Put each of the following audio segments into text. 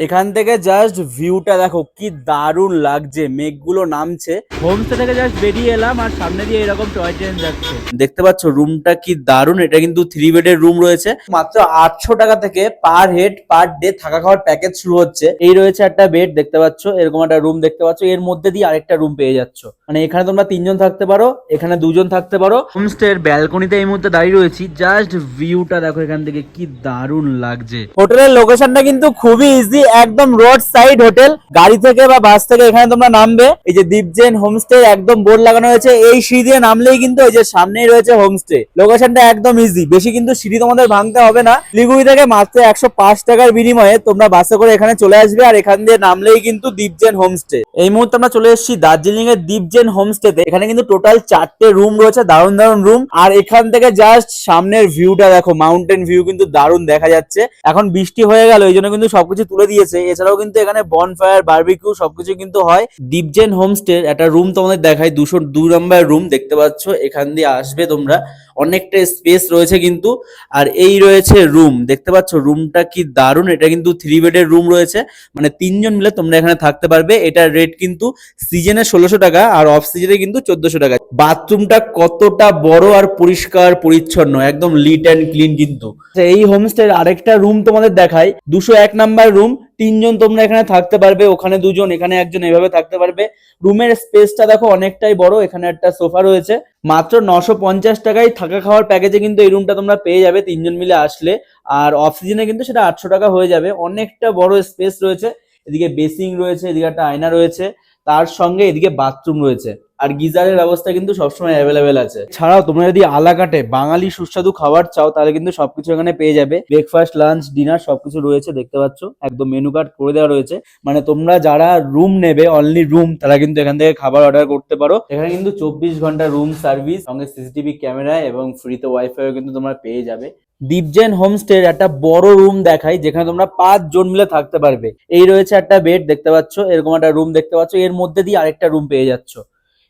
এখান থেকে জাস্ট ভিউটা দেখো কি দারুণ লাগছে, মেঘগুলো নামছে। হোমস্টে থেকে জাস্ট বেরিয়ে এলাম আর সামনে দিয়ে এরকম টয় ট্রেন যাচ্ছে, দেখতে পাচ্ছ রুমটা কি দারুণ। এটা কিন্তু 3 বেডের রুম রয়েছে, মাত্র 800 টাকা থেকে পার হেড পার ডে থাকা খাওয়ার প্যাকেজ শুরু হচ্ছে। এই রয়েছে একটা বেড দেখতে পাচ্ছ, এরকম একটা রুম দেখতে পাচ্ছ, এর মধ্যে দিয়ে আরেকটা রুম পেয়ে যাচ্ছ। মানে এখানে তোমরা 3 জন থাকতে পারো, এখানে 2 জন থাকতে পারো। হোমস্টে এর ব্যালকনিতে এই মুহূর্তে দাঁড়িয়ে রয়েছি, জাস্ট ভিউটা দেখো এখান থেকে কি দারুণ লাগছে। হোটেলের লোকেশনটা কিন্তু খুবই ইজি, একদম রোড সাইড হোটেল। গাড়ি থেকে বা বাস থেকে এখানে তোমরা নামবে, এই যে দীপজেন হোমস্টে একদম বোর্ড লাগানো হয়েছে, এই সিঁড়ি দিয়ে নামলেই কিন্তু এই যে সামনেই রয়েছে হোমস্টে। লোকেশনটা একদম ইজি, বেশি কিন্তু সিঁড়ি তোমাদের ভাঙতে হবে না। শিলিগুড়ি থেকে মাত্র 105 টাকার বিনিময়ে তোমরা বাসে করে এখানে চলে আসবে, আর এখান দিয়ে নামলেই কিন্তু দীপজেন হোমস্টে। এই মুহূর্তে আমরা চলে এসেছি দার্জিলিং এর দীপজেন হোমস্টেতে। এখানে কিন্তু টোটাল 4টে রুম রয়েছে, দারুণ দারুণ রুম। আর এখান থেকে জাস্ট সামনের ভিউটা দেখো, মাউন্টেন ভিউ কিন্তু দারুণ দেখা যাচ্ছে। এখন বৃষ্টি হয়ে গেল, এই জন্য কিন্তু সবকিছু তুলে দিয়েছে। এছাড়াও কিন্তু এখানে বনফায়ার, বারবিকিউ সবকিছু কিন্তু হয়। দীপজেন হোমস্টে একটা রুম তোমাদের দেখাই, 202 নম্বর রুম দেখতে পাচ্ছ। এখান দিয়ে আসবে তোমরা, অনেকটা স্পেস রয়েছে কিন্তু। আর এই রয়েছে রুম, দেখতে পাচ্ছ রুমটা কি দারুণ। এটা কিন্তু 3 বেডের রুম রয়েছে, মানে 3 জন মিলে তোমরা এখানে থাকতে পারবে। এটার রেট কিন্তু সিজনে 1600 টাকা আর অফ সিজনে কিন্তু 1400 টাকা। বাথরুমটা কতটা বড় আর পরিষ্কার পরিচ্ছন্ন, একদম লিট অ্যান্ড ক্লিন কিন্তু। এই হোমস্টের আরেকটা রুম তোমাদের দেখাই, 201 নাম্বার রুম। 3 জন তোমরা এখানে থাকতে পারবে, ওখানে 2 জন, এখানে 1 জন, এভাবে থাকতে পারবে। রুমের স্পেসটা দেখো অনেকটাই বড়, এখানে একটা সোফা রয়েছে। মাত্র 950 টাকায় থাকা খাওয়ার প্যাকেজে কিন্তু এই রুমটা তোমরা পেয়ে যাবে 3 জন মিলে আসলে। আর অফ সিজনে কিন্তু সেটা 800 টাকা হয়ে যাবে। অনেকটা বড় স্পেস রয়েছে, এদিকে বেসিং রয়েছে, এদিকে একটা আয়না রয়েছে, তার সঙ্গে এদিকে বাথরুম রয়েছে। আর গিজারের ব্যবস্থা কিন্তু সবসময় অ্যাভেলেবেল আছে। ছাড়াও তোমরা যদি আলাকাটে বাঙালি সুস্বাদু খাবার চাও, তাহলে কিন্তু সবকিছু এখানে পেয়ে যাবে। ব্রেকফাস্ট, লাঞ্চ, ডিনার সবকিছু রয়েছে, দেখতে পাচ্ছ একদম মেনু কার্ড করে দেওয়া রয়েছে। মানে তোমরা যারা রুম নেবে, অনলি রুম, তারা কিন্তু এখান থেকে খাবার অর্ডার করতে পারো। এখানে কিন্তু 24 ঘন্টা রুম সার্ভিস, সঙ্গে সিসিটিভি ক্যামেরা এবং ফ্রিতে ওয়াইফাইও কিন্তু তোমরা পেয়ে যাবে। দীপজেন হোমস্টে একটা বড় রুম দেখাই, যেখানে তোমরা 5 জন মিলে থাকতে পারবে। এই রয়েছে একটা বেড দেখতে পাচ্ছ, এরকম একটা রুম দেখতে পাচ্ছ, এর মধ্যে দিয়ে আরেকটা রুম পেয়ে যাচ্ছ।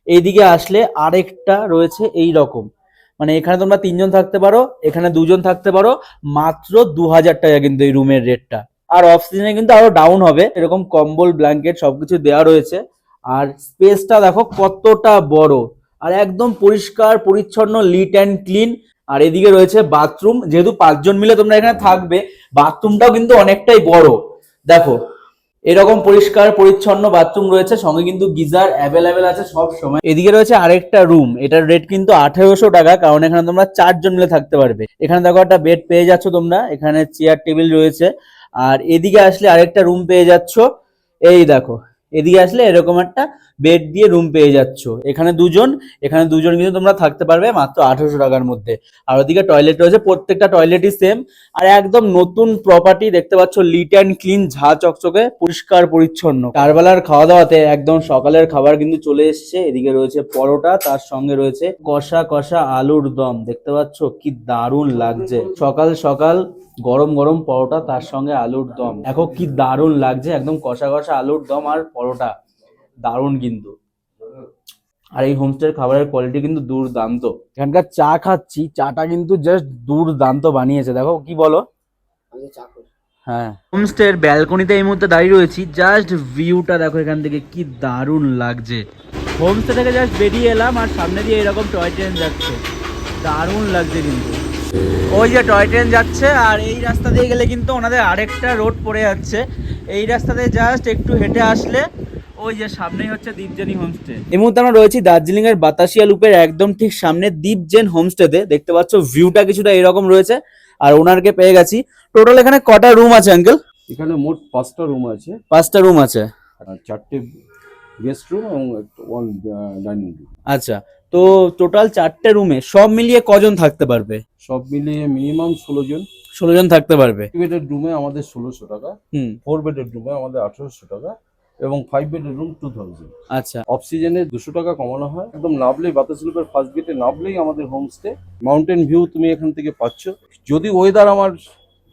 এইদিকে আসলে আরেকটা রয়েছে এই রকম, মানে এখানে তোমরা 3 জন থাকতে পারো, এখানে 2 জন থাকতে পারো। মাত্র 2000 টাকা কিন্তু এই রুমের রেটটা। আর অফ সিজনে কিন্তু আরো ডাউন হবে। এরকম কম্বল, ব্ল্যাঙ্কেট সবকিছু দেওয়া রয়েছে। আর স্পেসটা দেখো কতটা বড়, আর একদম পরিষ্কার পরিচ্ছন্ন, লিট অ্যান্ড ক্লিন। আর এদিকে রয়েছে বাথরুম, যেহেতু 5 জন মিলে তোমরা এখানে থাকবে, বাথরুমটাও কিন্তু অনেকটাই বড়। দেখো এরকম পরিষ্কার পরিচ্ছন্ন বাথরুম রয়েছে, সঙ্গে কিন্তু গিজার অ্যাভেলেবেল আছে সব সময়। এদিকে রয়েছে আরেকটা রুম, এটার রেট কিন্তু 1800 টাকা, কারণ এখানে তোমরা 4 জন মিলে থাকতে পারবে। এখানে দেখো একটা বেড পেয়ে যাচ্ছ তোমরা, এখানে চেয়ার টেবিল রয়েছে। আর এদিকে আসলে আরেকটা রুম পেয়ে যাচ্ছ, এই দেখো। এদিকে আসলে এরকম একটা বেড দিয়ে রুম পেয়ে যাচ্ছ। এখানে 2 জন, এখানে 2 জন কিন্তু তোমরা থাকতে পারবে মাত্র 1800 টাকার মধ্যে। আর ওদিকে টয়লেট রয়েছে, প্রত্যেকটা টয়লেটই সেম। আর একদম নতুন প্রপার্টি দেখতে পাচ্ছ, লিট অ্যান্ড ক্লিন, ঝা চকচকে, পরিষ্কার পরিচ্ছন্ন। চারবেলার খাওয়া দাওয়াতে একদম সকালের খাবার কিন্তু চলে এসছে। এদিকে রয়েছে পরোটা, তার সঙ্গে রয়েছে কষা কষা আলুর দম, দেখতে পাচ্ছ কি দারুণ লাগছে। সকাল সকাল গরম গরম পরোটা, তার সঙ্গে আলুর দম, দেখো কি দারুণ লাগছে। একদম কষা কষা আলুর দম আর পরোটা, দারুণ কিন্তু। আর এই হোমস্টের খাবারের কোয়ালিটি কিন্তু দুর্দান্ত। এখানকার চা খাচ্ছি, চাটা কিন্তু জাস্ট দুর্দান্ত বানিয়েছে, দেখো কি বলো। হ্যাঁ, হোমস্টের ব্যালকনিতে এই মুহূর্তে দাঁড়িয়ে রয়েছি, জাস্ট ভিউটা দেখো এখান থেকে কি দারুণ লাগছে। হোমস্টে থেকে জাস্ট বেরিয়ে এলাম আর সামনে দিয়ে এরকম টয় ট্রেন যাচ্ছে, দারুণ লাগছে কিন্তু। ওই যে টয় ট্রেন যাচ্ছে, আর এই রাস্তা দিয়ে গেলে কিন্তু ওনাদের আরেকটা রোড পড়ে যাচ্ছে। এই রাস্তাতে জাস্ট একটু হেঁটে আসলে ওই যে সামনেই হচ্ছে দীপজেনি হোমস্টে। এই মুহূর্তে আমরা রয়েছি দার্জিলিং এর বাতাসিয়া লুপের একদম ঠিক সামনে দীপজেন হোমস্টেতে। দেখতে পাচ্ছ ভিউটা কিছুটা এরকম রয়েছে। আর ওনারকে পেয়ে গেছি। টোটাল এখানে কটা রুম আছে আঙ্কেল? এখানে মোট 5টা রুম আছে। 5টা রুম আছে, আর 4টে গেস্ট রুম এবং 1 ডাইনিং রুম। আচ্ছা। তো টোটাল 4টে রুমে সব মিলিয়ে কজন থাকতে পারবে? সব মিলিয়ে মিনিমাম 16 জন। 16 জন থাকতে পারবে। 3 বেডের রুমে আমাদের 1600 টাকা, 4 বেডের রুমে আমাদের 1800 টাকা এবং 5 বেডের রুম 2000। আচ্ছা, অফ সিজনে 200 টাকা কমানো হয়। একদম নামলেই বাতাসলুপের ফার্স্ট গেটে নামলেই আমাদের হোমস্টে। মাউন্টেন ভিউ তুমি এখান থেকে পাচ্ছ। যদি ওয়েদার আমার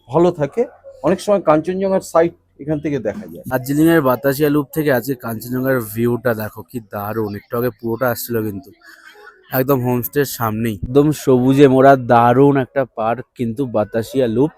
ভালো থাকে, অনেক সময় কাঞ্চনজঙ্ঘার সাইট এখান থেকে দেখা যায়। দার্জিলিং এর বাতাসিয়া লুপ থেকে আজকে কাঞ্চনজঙ্ঘার ভিউটা দেখো কি দারুণ। একটু আগে পুরোটা আসছিল কিন্তু একদম হোমস্টের সামনেই, একদম সবুজে মোড়া দারুণ একটা পার্ক কিন্তু বাতাসিয়া লুপ।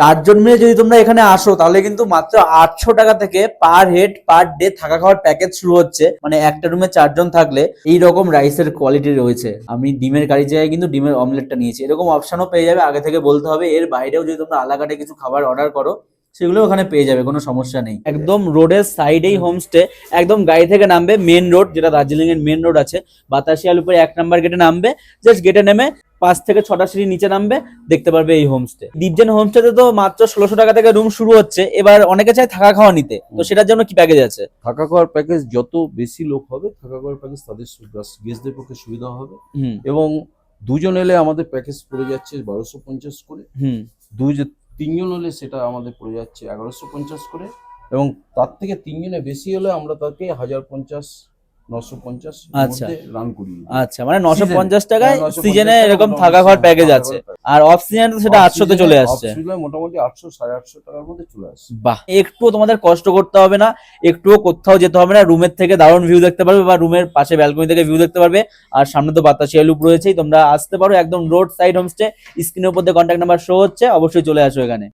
4 জন মিলে যদি তোমরা এখানে আসো তাহলে কিন্তু মাত্র 800 টাকা থেকে পার হেড পার ডে থাকা খাওয়ার প্যাকেজ শুরু হচ্ছে। মানে একটা রুমে 4 জন থাকলে এই রকম রাইসের কোয়ালিটি রয়েছে। আমি ডিমের কারি জায়গায় কিন্তু ডিমের অমলেটটা নিয়েছি, এরকম অপশনও পেয়ে যাবে, আগে থেকে বলতে হবে। এর বাইরেও যদি তোমরা আলাকাটে কিছু খাবার অর্ডার করো সেগুলো ওখানে পেয়ে যাবে, কোনো সমস্যা নেই। একদম রোডের সাইডেই হোমস্টে, একদম গাড়ি থেকে নামবে মেন রোড, যেটা দার্জিলিং এর মেন রোড আছে, বাতাসিয়াল উপরে 1 নাম্বার গেটে নামবে, জাস্ট গেটে নেমে 5 থেকে 6টা সিঁড়ি নিচে নামবে, দেখতে পারবে এই হোমস্টে। দীপজেন হোমস্টেতে তো মাত্র 1600 টাকা থেকে রুম শুরু হচ্ছে। এবার অনেকে চায় থাকা খাওয়া নিতে, তো সেটার জন্য কি প্যাকেজ আছে? থাকা খাওয়ার প্যাকেজ যত বেশি লোক হবে থাকা খাওয়ার প্যাকেজ তাদের গেস্টদের পক্ষে সুবিধা হবে। হুম এবং 2 জন এলে আমাদের প্যাকেজ পড়ে যাচ্ছে 1250 করে, হুম 3 জন হলে সেটা আমাদের পড়ে যাচ্ছে 1150 করে, এবং তার থেকে 3 জনের বেশি হলে আমরা তাকে 1050 950 আচ্ছা। মধ্যে রান করি। আচ্ছা, মানে 950 টাকায় 950 সিজনে টাকা এরকম মোটামুটি থাকা খাওয়ার প্যাকেজ থাকা আছে, খাওয়ার package। আর অফ সিজনে তো সেটা 800 তে চলে আসছে। মোটামুটি 800 850 টাকার মধ্যে চলে আসছে। বাহ, একটুও তোমাদের কষ্ট করতে হবে না, একটুও কোথাও যেতে হবে না, রুমের থেকে দারুণ ভিউ দেখতে পারবে, বা রুমের পাশে ব্যালকনি থেকে ভিউ দেখতে পারবে। আর সামনে তো বাতাসিয়া লুপ রয়েছেই, তোমরা আসতে পারো, একদম রোড সাইড হোমস্টে। স্ক্রিনের উপর দিয়ে কন্ট্যাক্ট নাম্বার শো হচ্ছে, অবশ্যই চলে আসো এখানে।